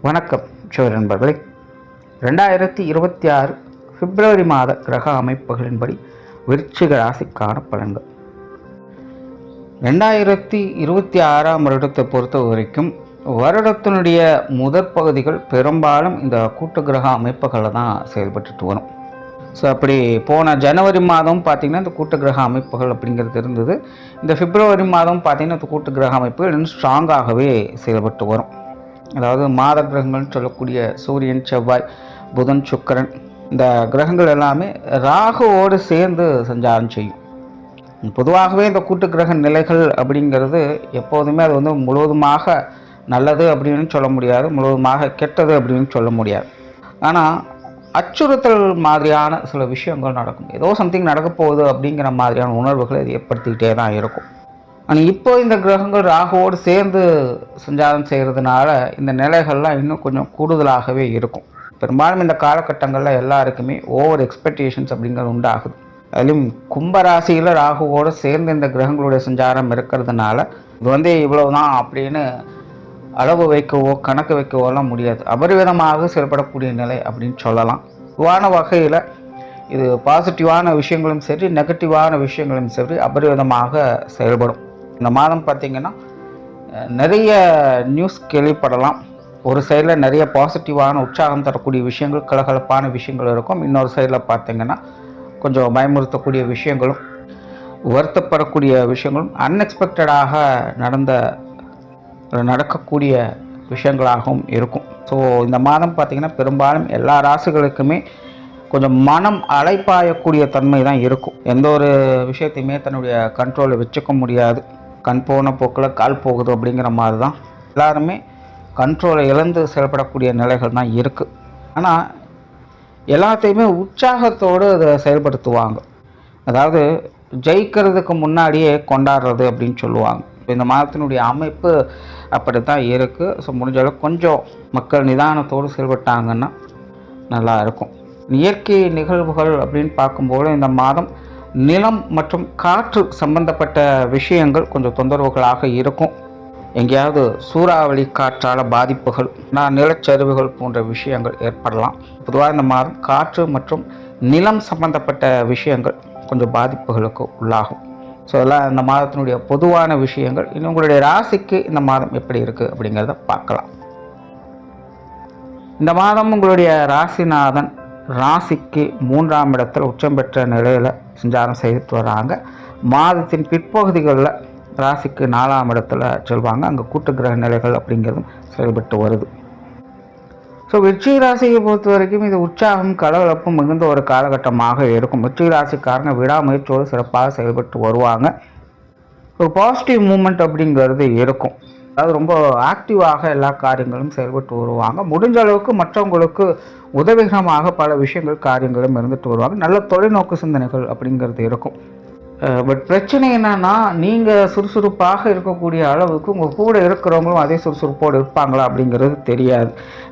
வணக்கம் சிவ நண்பர்களே. 2026 பிப்ரவரி மாத கிரக அமைப்புகளின்படி விருச்சிக ராசிக்கான பலன்கள். 2026ஆம் வருடத்தை பொறுத்த வரைக்கும் வருடத்தினுடைய முதற் பகுதிகள் பெரும்பாலும் இந்த கூட்டு கிரக அமைப்புகளில் தான் செயல்பட்டு வரும். ஸோ அப்படி போன ஜனவரி மாதம் பார்த்திங்கன்னா இந்த கூட்டு கிரக அமைப்புகள் அப்படிங்கிறது இருந்தது. இந்த பிப்ரவரி மாதம் பார்த்திங்கன்னா இந்த கூட்டு கிரக அமைப்புகள் இன்னும் ஸ்ட்ராங்காகவே செயல்பட்டு வரும். அதாவது மாத கிரகங்கள்னு சொல்லக்கூடிய சூரியன், செவ்வாய், புதன், சுக்கிரன், இந்த கிரகங்கள் எல்லாமே ராகுவோடு சேர்ந்து சஞ்சாரம் செய்யும். பொதுவாகவே இந்த கூட்டு கிரக நிலைகள் அப்படிங்கிறது எப்போதுமே அது வந்து முழுவதுமாக நல்லது அப்படின்னு சொல்ல முடியாது, முழுவதுமாக கெட்டது அப்படின்னு சொல்ல முடியாது. ஆனால் அச்சுறுத்தல் மாதிரியான சில விஷயங்கள் நடக்கும். ஏதோ சம்திங் நடக்க போகுது அப்படிங்கிற மாதிரியான உணர்வுகளை இது ஏற்படுத்திக்கிட்டே தான் இருக்கும். ஆனால் இப்போ இந்த கிரகங்கள் ராகுவோடு சேர்ந்து சஞ்சாரம் செய்கிறதுனால இந்த நிலைகள்லாம் இன்னும் கொஞ்சம் கூடுதலாகவே இருக்கும். பெரும்பாலும் இந்த காலகட்டங்களில் எல்லாருக்குமே ஓவர் எக்ஸ்பெக்டேஷன்ஸ் அப்படிங்கிறது உண்டாகுது. அதுலேயும் கும்பராசியில் ராகுவோடு சேர்ந்து இந்த கிரகங்களுடைய சஞ்சாரம் இருக்கிறதுனால இது வந்து இவ்வளவுதான் அப்படின்னு அளவு வைக்கவோ கணக்கு வைக்கவோலாம் முடியாது. அபரிவிதமாக செயல்படக்கூடிய நிலை அப்படின்னு சொல்லலாம். பொதுவான வகையில் இது பாசிட்டிவான விஷயங்களும் சரி, நெகட்டிவான விஷயங்களும் சரி அபரிவிதமாக செயல்படும். இந்த மாதம் பார்த்திங்கன்னா நிறைய நியூஸ் கேள்விப்படலாம். ஒரு சைடில் நிறைய பாசிட்டிவான உற்சாகம் தரக்கூடிய விஷயங்கள், கலகலப்பான விஷயங்கள் இருக்கும். இன்னொரு சைடில் பார்த்திங்கன்னா கொஞ்சம் பயமுறுத்தக்கூடிய விஷயங்களும், வருத்தப்படக்கூடிய விஷயங்களும், அன்எக்ஸ்பெக்டடாக நடக்கக்கூடிய விஷயங்களாகவும் இருக்கும். ஸோ இந்த மாதம் பார்த்திங்கன்னா பெரும்பாலும் எல்லா ராசிகளுக்குமே கொஞ்சம் மனம் அலைப்பாயக்கூடிய தன்மை தான் இருக்கும். எந்த ஒரு விஷயத்தையுமே தன்னுடைய கண்ட்ரோலை வச்சுக்க முடியாது. கண் போன போக்கில் கால் போகுது அப்படிங்கிற மாதிரி தான் எல்லாருமே கண்ட்ரோலை இழந்து செயல்படக்கூடிய நிலைகள் தான் இருக்குது. ஆனால் எல்லாத்தையுமே உற்சாகத்தோடு அதை செயல்படுத்துவாங்க. அதாவது ஜெயிக்கிறதுக்கு முன்னாடியே கொண்டாடுறது அப்படின்னு சொல்லுவாங்க. இந்த மாதத்தினுடைய அமைப்பு அப்படி தான் இருக்குது. ஸோ முடிஞ்ச அளவுக்கு கொஞ்சம் மக்கள் நிதானத்தோடு செயல்பட்டாங்கன்னா நல்லா இருக்கும். இயற்கை நிகழ்வுகள் அப்படின்னு பார்க்கும்போது இந்த மாதம் நிலம் மற்றும் காற்று சம்பந்தப்பட்ட விஷயங்கள் கொஞ்சம் தொந்தரவுகளாக இருக்கும். எங்கேயாவது சூறாவளி காற்றால் பாதிப்புகள், நிலச்சரிவுகள் போன்ற விஷயங்கள் ஏற்படலாம். பொதுவாக இந்த மாதம் காற்று மற்றும் நிலம் சம்பந்தப்பட்ட விஷயங்கள் கொஞ்சம் பாதிப்புகளுக்கு உள்ளாகும். ஸோ அதெல்லாம் இந்த மாதத்தினுடைய பொதுவான விஷயங்கள். இன்னும் உங்களுடைய ராசிக்கு இந்த மாதம் எப்படி இருக்குது அப்படிங்கிறத பார்க்கலாம். இந்த மாதம் உங்களுடைய ராசிநாதன் ராசிக்கு 3ஆம் இடத்தில் உச்சம் பெற்ற நிலையில் சஞ்சாரம் செய்துட்டு வராங்க. மாதத்தின் பிற்பகுதிகளில் ராசிக்கு 4ஆம் இடத்துல செல்வாங்க. அங்கே கூட்டு கிரக நிலைகள் அப்படிங்கிறதும் செயல்பட்டு வருது. ஸோ விருச்சிக ராசியை பொறுத்த வரைக்கும் இது உற்சாகம், கலகலப்பும் மிகுந்த ஒரு காலகட்டமாக இருக்கும். விருச்சிக ராசிக்காரங்க விடாமுயற்சியோடு சிறப்பாக செயல்பட்டு வருவாங்க. ஒரு பாசிட்டிவ் மூமெண்ட் அப்படிங்கிறது இருக்கும். அதாவது ரொம்ப ஆக்டிவாக எல்லா காரியங்களும் செயல்பட்டு வருவாங்க. முடிஞ்ச அளவுக்கு மற்றவங்களுக்கு உதவிகரமாக பல விஷயங்கள், காரியங்களும் இருந்துட்டு வருவாங்க. நல்ல தொலைநோக்கு சிந்தனைகள் அப்படிங்கிறது இருக்கும். பட் பிரச்சனை என்னன்னா, நீங்கள் சுறுசுறுப்பாக இருக்கக்கூடிய அளவுக்கு உங்கள் கூட இருக்கிறவங்களும் அதே சுறுசுறுப்போடு இருப்பாங்களா அப்படிங்கிறது தெரியாது.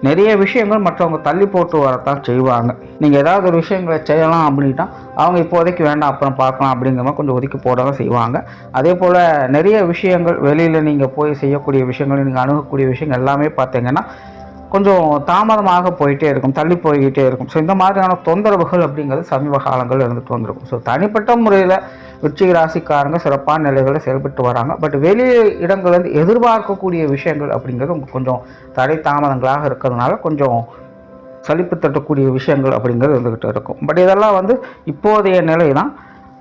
நிறைய விஷயங்கள் மற்றவங்க தள்ளி போட்டு வரத்தான் செய்வாங்க. நீங்கள் ஏதாவது ஒரு விஷயங்களை செய்யலாம் அப்படின்னா அவங்க இப்போதைக்கு வேண்டாம் அப்புறம் பார்க்கலாம் அப்படிங்கிற மாதிரி கொஞ்சம் ஒதுக்கி போட தான் செய்வாங்க. அதே போல் நிறைய விஷயங்கள் வெளியில் நீங்கள் போய் செய்யக்கூடிய விஷயங்கள், நீங்கள் அணுகக்கூடிய விஷயங்கள் எல்லாமே பார்த்தீங்கன்னா கொஞ்சம் தாமதமாக போயிட்டே இருக்கும், தள்ளி போய்கிட்டே இருக்கும். ஸோ இந்த மாதிரியான தொந்தரவுகள் அப்படிங்கிறது சமீப காலங்கள் இருந்துட்டு வந்திருக்கும். ஸோ தனிப்பட்ட முறையில் விருச்சிக ராசிக்காரங்க சிறப்பான நிலைகளில் செயல்பட்டு வராங்க. பட் வெளி இடங்கள்லேருந்து எதிர்பார்க்கக்கூடிய விஷயங்கள் அப்படிங்கிறது உங்களுக்கு கொஞ்சம் தடை தாமதங்களாக இருக்கிறதுனால கொஞ்சம் சலிப்பு தட்டக்கூடிய விஷயங்கள் அப்படிங்கிறது இருந்துக்கிட்டு இருக்கும். பட் இதெல்லாம் வந்து இப்போதைய நிலை தான்.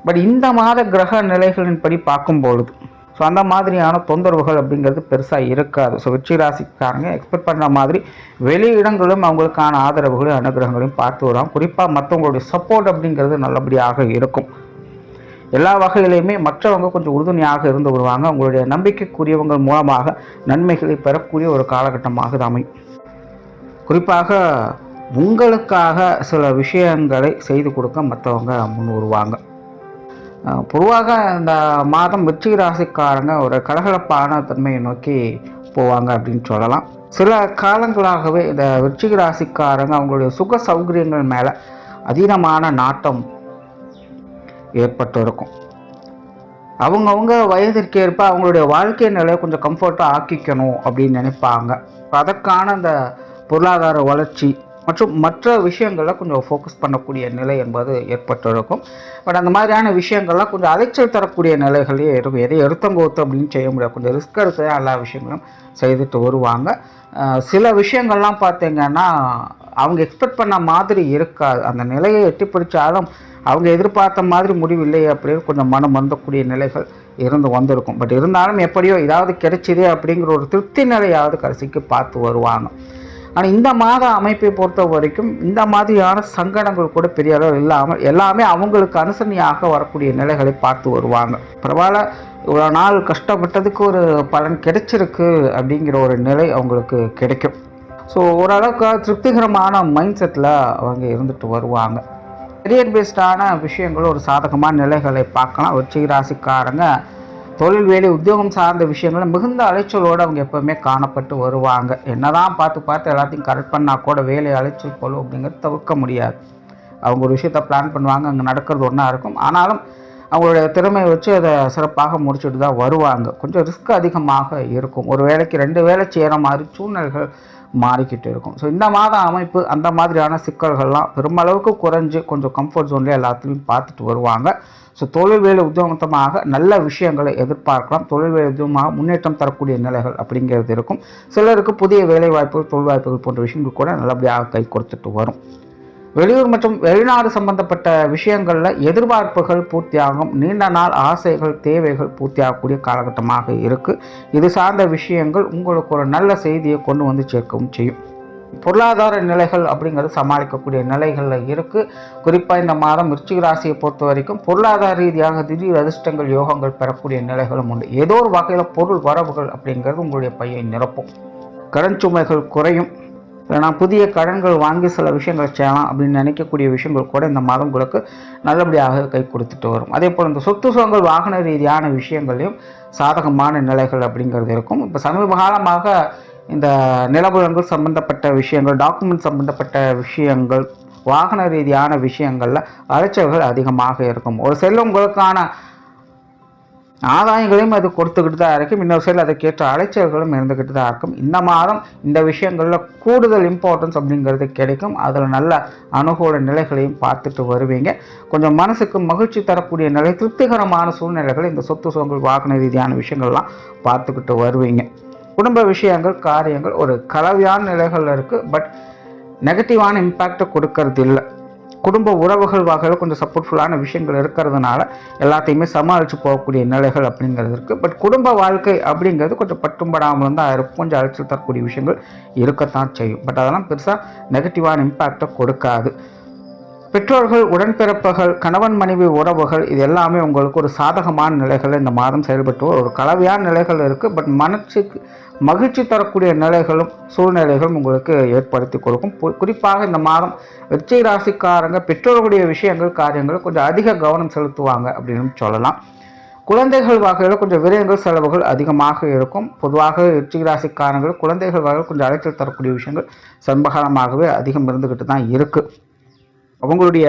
பட் இந்த மாத கிரக நிலைகளின்படி பார்க்கும்பொழுது ஸோ அந்த மாதிரியான தொந்தரவுகள் அப்படிங்கிறது பெருசாக இருக்காது. ஸோ விருச்சிக ராசிக்காரங்க எக்ஸ்பெக்ட் பண்ணுற மாதிரி வெளி இடங்களும் அவங்களுக்கான ஆதரவுகளையும் அனுகிரகங்களையும் பார்த்து வருவாங்க. குறிப்பாக மற்றவங்களுடைய சப்போர்ட் அப்படிங்கிறது நல்லபடியாக இருக்கும். எல்லா வகையிலையுமே மற்றவங்க கொஞ்சம் உறுதுணையாக இருந்து வருவாங்க. உங்களுடைய நம்பிக்கைக்குரியவங்க மூலமாக நன்மைகளை பெறக்கூடிய ஒரு காலகட்டமாக இது அமையும். குறிப்பாக உங்களுக்காக சில விஷயங்களை செய்து கொடுக்க மற்றவங்க முன் வருவாங்க. பொதுவாக இந்த மாதம் விருச்சிக ராசிக்காரங்க ஒரு கலகலப்பான தன்மையை நோக்கி போவாங்க அப்படின்னு சொல்லலாம். சில காலங்களாகவே இந்த விருச்சிக ராசிக்காரங்க அவங்களுடைய சுக சௌகரியங்கள் மேலே அதீனமான நாட்டம் ஏற்பட்டு இருக்கும். அவங்கவுங்க வயதிற்கேற்ப அவங்களுடைய வாழ்க்கை நிலையை கொஞ்சம் கம்ஃபர்ட்டாக ஆக்கிக்கணும் அப்படின்னு நினைப்பாங்க. அதற்கான அந்த பொருளாதார வளர்ச்சி மற்றும் மற்ற விஷயங்களில் கொஞ்சம் ஃபோக்கஸ் பண்ணக்கூடிய நிலை என்பது ஏற்பட்டு இருக்கும். பட் அந்த மாதிரியான விஷயங்கள்லாம் கொஞ்சம் அலைச்சல் தரக்கூடிய நிலைகளே இருக்கும். எதை எடுத்தங்கோத்து அப்படின்னு செய்ய முடியாது. கொஞ்சம் ரிஸ்க் எடுத்து எல்லா விஷயங்களும் செய்துட்டு வருவாங்க. சில விஷயங்கள்லாம் பார்த்திங்கன்னா அவங்க எக்ஸ்பெக்ட் பண்ண மாதிரி இருக்காது. அந்த நிலையை எட்டி பிடிச்சாலும் அவங்க எதிர்பார்த்த மாதிரி முடிவில்லை அப்படின்னு கொஞ்சம் மனம் வந்தக்கூடிய நிலைகள் இருந்து வந்திருக்கும். பட் இருந்தாலும் எப்படியோ ஏதாவது கிடைச்சிதே அப்படிங்கிற ஒரு திருப்தி நிலையாவது கடைசிக்கு பார்த்து வருவாங்க. ஆனால் இந்த மாத அமைப்பை பொறுத்த வரைக்கும் இந்த மாதிரியான சங்கடங்கள் கூட பெரிய அளவு இல்லாமல் எல்லாமே அவங்களுக்கு அனுசரணையாக வரக்கூடிய நிலைகளை பார்த்து வருவாங்க. பரவாயில்ல, இவ்வளோ நாள் கஷ்டப்பட்டதுக்கு ஒரு பலன் கிடைச்சிருக்கு அப்படிங்கிற ஒரு நிலை அவங்களுக்கு கிடைக்கும். ஸோ ஓரளவுக்கு திருப்திகரமான மைண்ட் செட்டில் அவங்க இருந்துட்டு வருவாங்க. கரியர் பேஸ்டான விஷயங்கள் ஒரு சாதகமான நிலைகளை பார்க்கலாம். விருச்சிக ராசிக்காரங்க தொழில் வேலை உத்தியோகம் சார்ந்த விஷயங்கள் மிகுந்த அலைச்சலோடு அவங்க எப்போவுமே காணப்பட்டு வருவாங்க. என்னதான் பார்த்து எல்லாத்தையும் கரெக்ட் பண்ணால் கூட வேலை அலைச்சல் போலும் அப்படிங்கிறது தவிர்க்க முடியாது. அவங்க ஒரு விஷயத்தை பிளான் பண்ணுவாங்க, அங்கே நடக்கிறது ஒன்றா இருக்கும். ஆனாலும் அவங்களுடைய திறமையை வச்சு அதை சிறப்பாக முடிச்சுட்டு தான் வருவாங்க. கொஞ்சம் ரிஸ்க் அதிகமாக இருக்கும். ஒரு வேலைக்கு 2 வேலை செய்கிற மாதிரி சூழ்நிலைகள் மாறிக்கிட்டு இருக்கும். ஸோ இந்த மாத அமைப்பு அந்த மாதிரியான சிக்கல்கள்லாம் பெருமளவுக்கு குறைஞ்சி கொஞ்சம் கம்ஃபர்ட் ஜோன்லேயே எல்லாத்துலேயும் பார்த்துட்டு வருவாங்க. ஸோ தொழில் வேலை உத்தியோகமாக நல்ல விஷயங்களை எதிர்பார்க்கலாம். தொழில் வேலை உத்தியோகமாக முன்னேற்றம் தரக்கூடிய நிலைகள் அப்படிங்கிறது இருக்கும். சிலருக்கு புதிய வேலை வாய்ப்புகள், தொழில் வாய்ப்புகள் போன்ற விஷயங்கள் கூட நல்லபடியாக கை கொடுத்துட்டு வரும். வெளியூர் மற்றும் வெளிநாடு சம்பந்தப்பட்ட விஷயங்களில் எதிர்பார்ப்புகள் பூர்த்தியாகும். நீண்ட நாள் ஆசைகள், தேவைகள் பூர்த்தியாகக்கூடிய காலகட்டமாக இருக்குது. இது சார்ந்த விஷயங்கள் உங்களுக்கு ஒரு நல்ல செய்தியை கொண்டு வந்து சேர்க்கவும் செய்யும். பொருளாதார நிலைகள் அப்படிங்கிறது சமாளிக்கக்கூடிய நிலைகளில் இருக்குது. குறிப்பாக இந்த மாதம் விருச்சிக ராசியை பொறுத்த வரைக்கும் பொருளாதார ரீதியாக திடீர் அதிர்ஷ்டங்கள், யோகங்கள் பெறக்கூடிய நிலைகளும் உண்டு. ஏதோ ஒரு வகையில் பொருள் வரவுகள் அப்படிங்கிறது உங்களுடைய பையை நிரப்பும். கடன் சுமைகள் குறையும். இல்லைனா புதிய கடன்கள் வாங்கி சில விஷயங்களை செய்யலாம் அப்படின்னு நினைக்கக்கூடிய விஷயங்கள் கூட இந்த மாதம் உங்களுக்கு நல்லபடியாக கை கொடுத்துட்டு வரும். அதே போல் இந்த சொத்து சுகங்கள், வாகன ரீதியான விஷயங்களையும் சாதகமான நிலைகள் அப்படிங்கிறது இருக்கும். இப்போ சமீப காலமாக இந்த நிலபுலன்கள் சம்பந்தப்பட்ட விஷயங்கள், டாக்குமெண்ட் சம்பந்தப்பட்ட விஷயங்கள், வாகன ரீதியான விஷயங்களில் அலைச்சல்கள் அதிகமாக இருக்கும். ஒரு செல் உங்களுக்கான ஆதாயங்களையும் அது கொடுத்துக்கிட்டு தான் இருக்கும். இன்னொரு சைடில் அதுக்கேற்ற அலைச்சல்களும் இருந்துக்கிட்டு தான் இருக்கும். இந்த மாதம் இந்த விஷயங்களில் கூடுதல் இம்பார்ட்டன்ஸ் அப்படிங்கிறது கிடைக்கும். அதில் நல்ல அனுகூல நிலைகளையும் பார்த்துட்டு வருவீங்க. கொஞ்சம் மனசுக்கு மகிழ்ச்சி தரக்கூடிய நிலை, திருப்திகரமான சூழ்நிலைகள் இந்த சொத்து சுகங்கள், வாகன ரீதியான விஷயங்கள்லாம் பார்த்துக்கிட்டு வருவீங்க. குடும்ப விஷயங்கள், காரியங்கள் ஒரு கலவையான நிலைகள் இருக்குது. பட் நெகட்டிவான இம்பேக்டை கொடுக்கறது இல்லை. குடும்ப உறவுகள் வகையில் கொஞ்சம் சப்போர்ட்ஃபுல்லான விஷயங்கள் இருக்கிறதுனால எல்லாத்தையுமே சமாளித்து போகக்கூடிய நிலைகள் அப்படிங்கிறது இருக்குது. பட் குடும்ப வாழ்க்கை அப்படிங்கிறது கொஞ்சம் பட்டும்படாமல் தான் இருக்கும். கொஞ்சம் அழைச்சல் தரக்கூடிய விஷயங்கள் இருக்கத்தான் செய்யும். பட் அதெல்லாம் பெருசாக நெகட்டிவான இம்பேக்டை கொடுக்காது. பெற்றோர்கள், உடன்பிறப்புகள், கணவன் மனைவி உறவுகள் இது எல்லாமே உங்களுக்கு ஒரு சாதகமான நிலைகளில் இந்த மாதம் செயல்பட்டு ஒரு கலவையான நிலைகள் இருக்குது. பட் மனசுக்கு மகிழ்ச்சி தரக்கூடிய நிலைகளும் சூழ்நிலைகளும் உங்களுக்கு ஏற்படுத்தி கொடுக்கும். குறிப்பாக இந்த மாதம் விருச்சிக ராசிக்காரங்க பெற்றோர்களுடைய விஷயங்கள், காரியங்கள் கொஞ்சம் அதிக கவனம் செலுத்துவாங்க அப்படின்னு சொல்லலாம். குழந்தைகள் வகையில் கொஞ்சம் விரயங்கள், செலவுகள் அதிகமாக இருக்கும். பொதுவாக விருச்சிக ராசிக்காரங்கள் குழந்தைகள் வகையில் கொஞ்சம் அழைச்சல் தரக்கூடிய விஷயங்கள் சமீபகாலமாகவே அதிகம் இருந்துக்கிட்டு தான் இருக்குது. அவங்களுடைய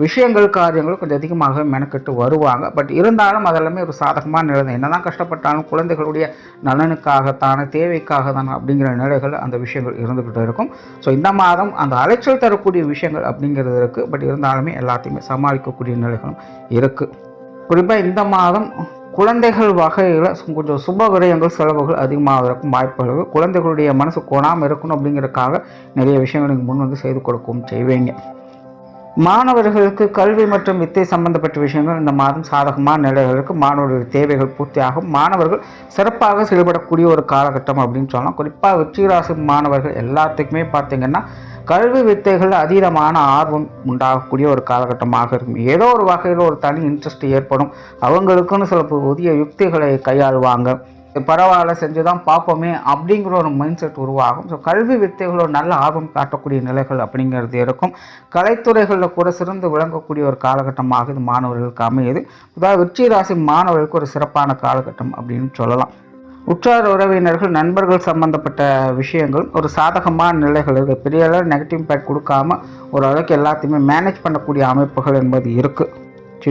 விஷயங்கள், காரியங்கள் கொஞ்சம் அதிகமாக மெனக்கெட்டு வருவாங்க. பட் இருந்தாலும் அதெல்லாமே ஒரு சாதகமான நிலை தான். என்ன தான் கஷ்டப்பட்டாலும் குழந்தைகளுடைய நலனுக்காகத்தான, தேவைக்காக தானே அப்படிங்கிற நிலைகள் அந்த விஷயங்கள் இருந்துக்கிட்டு இருக்கும். ஸோ இந்த மாதம் அந்த அலைச்சல் தரக்கூடிய விஷயங்கள் அப்படிங்கிறது இருக்குது. பட் இருந்தாலுமே எல்லாத்தையுமே சமாளிக்கக்கூடிய நிலைகளும் இருக்குது. குறிப்பாக இந்த மாதம் குழந்தைகள் வகையில் கொஞ்சம் சுப விரயங்கள், செலவுகள் அதிகமாக இருக்கும் வாய்ப்புகள். குழந்தைகளுடைய மனசு கோணாமல் இருக்கணும் அப்படிங்கிறதுக்காக நிறைய விஷயங்கள் நீங்கள் முன் வந்து செய்து கொடுக்கவும் செய்வீங்க. மாணவர்களுக்கு கல்வி மற்றும் வித்தை சம்பந்தப்பட்ட விஷயங்கள் இந்த மாதம் சாதகமான நிலைகளுக்கு மாணவர்களுடைய தேவைகள் பூர்த்தியாகும். மாணவர்கள் சிறப்பாக செயல்படக்கூடிய ஒரு காலகட்டம் அப்படின்னு சொல்லலாம். குறிப்பாக விருச்சிக ராசி மாணவர்கள் எல்லாத்துக்குமே பார்த்திங்கன்னா கல்வி வித்தைகள் அதீதமான ஆர்வம் உண்டாகக்கூடிய ஒரு காலகட்டமாக இருக்கும். ஏதோ ஒரு வகையில் ஒரு தனி இன்ட்ரெஸ்ட் ஏற்படும். அவங்களுக்குன்னு சில புதிய யுக்திகளை கையாளுவாங்க. பரவாயில்ல, செஞ்சு தான் பார்ப்போமே அப்படிங்கிற ஒரு மைண்ட் செட் உருவாகும். ஸோ கல்வி வித்தைகளோட நல்ல ஆர்வம் காட்டக்கூடிய நிலைகள் அப்படிங்கிறது இருக்கும். கலைத்துறைகளில் கூட சிறந்து விளங்கக்கூடிய ஒரு காலகட்டமாக இது மாணவர்களுக்கு அமையுது. அதாவது விருச்சிக ராசி மாணவர்களுக்கு ஒரு சிறப்பான காலகட்டம் அப்படின்னு சொல்லலாம். உற்றார் உறவினர்கள், நண்பர்கள் சம்பந்தப்பட்ட விஷயங்கள் ஒரு சாதகமான நிலைகள் இருக்குது. பெரிய அளவு நெகட்டிவ் இம்பேக்ட் கொடுக்காம ஓரளவுக்கு எல்லாத்தையுமே மேனேஜ் பண்ணக்கூடிய அமைப்புகள் என்பது இருக்குது.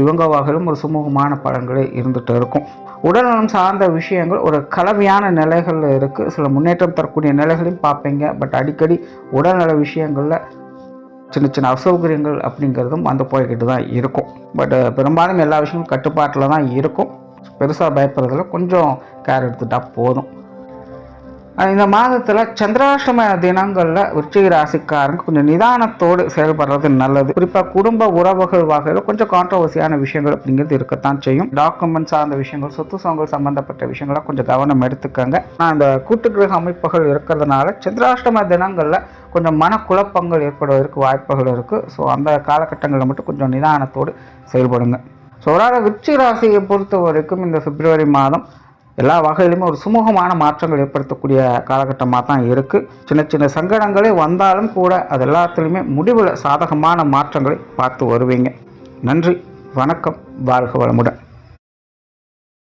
இவங்க வகையிலும் ஒரு சுமூகமான பலன்களே இருந்துகிட்டு இருக்கும். உடல்நலம் சார்ந்த விஷயங்கள் ஒரு கலவையான நிலைகள் இருக்குது. சில முன்னேற்றம் தரக்கூடிய நிலைகளையும் பார்ப்பீங்க. பட் அடிக்கடி உடல்நல விஷயங்களில் சின்ன சின்ன அசௌகரியங்கள் அப்படிங்கிறதும் வந்து போய்கிட்டு தான் இருக்கும். பட் பெரும்பாலும் எல்லா விஷயங்களும் கட்டுப்பாட்டில் தான் இருக்கும். பெருசாக பயப்படுறதுல கொஞ்சம் கேர் எடுத்துட்டால் போதும். இந்த மாதத்தில் சந்திராஷ்டம தினங்களில் விருச்சிக ராசிக்காரங்க கொஞ்சம் நிதானத்தோடு செயல்படுறது நல்லது. குறிப்பாக குடும்ப உறவுகள் வகையில் கொஞ்சம் கான்ட்ரவர்சியான விஷயங்கள் அப்படிங்கிறது இருக்கத்தான் செய்யும். டாக்குமெண்ட் சார்ந்த விஷயங்கள், சொத்து சுகங்கள் சம்பந்தப்பட்ட விஷயங்கள்லாம் கொஞ்சம் கவனம் எடுத்துக்கங்க. ஆனால் இந்த கூட்டுக்கிரக அமைப்புகள் இருக்கிறதுனால சந்திராஷ்டம தினங்களில் கொஞ்சம் மனக்குழப்பங்கள் ஏற்படுவதற்கு வாய்ப்புகள் இருக்குது. ஸோ அந்த காலகட்டங்களில் மட்டும் கொஞ்சம் நிதானத்தோடு செயல்படுங்க. ஸோ ஒரு விருச்சிக ராசியை பொறுத்த வரைக்கும் இந்த பிப்ரவரி மாதம் எல்லா வகையிலுமே ஒரு சுமூகமான மாற்றங்கள் ஏற்படுத்தக்கூடிய காலகட்டமாக தான் இருக்குது. சின்ன சின்ன சங்கடங்களே வந்தாலும் கூட அது எல்லாத்துலேயுமே முடிவில் சாதகமான மாற்றங்களை பார்த்து வருவீங்க. நன்றி, வணக்கம், வாழ்க வளமுடன்.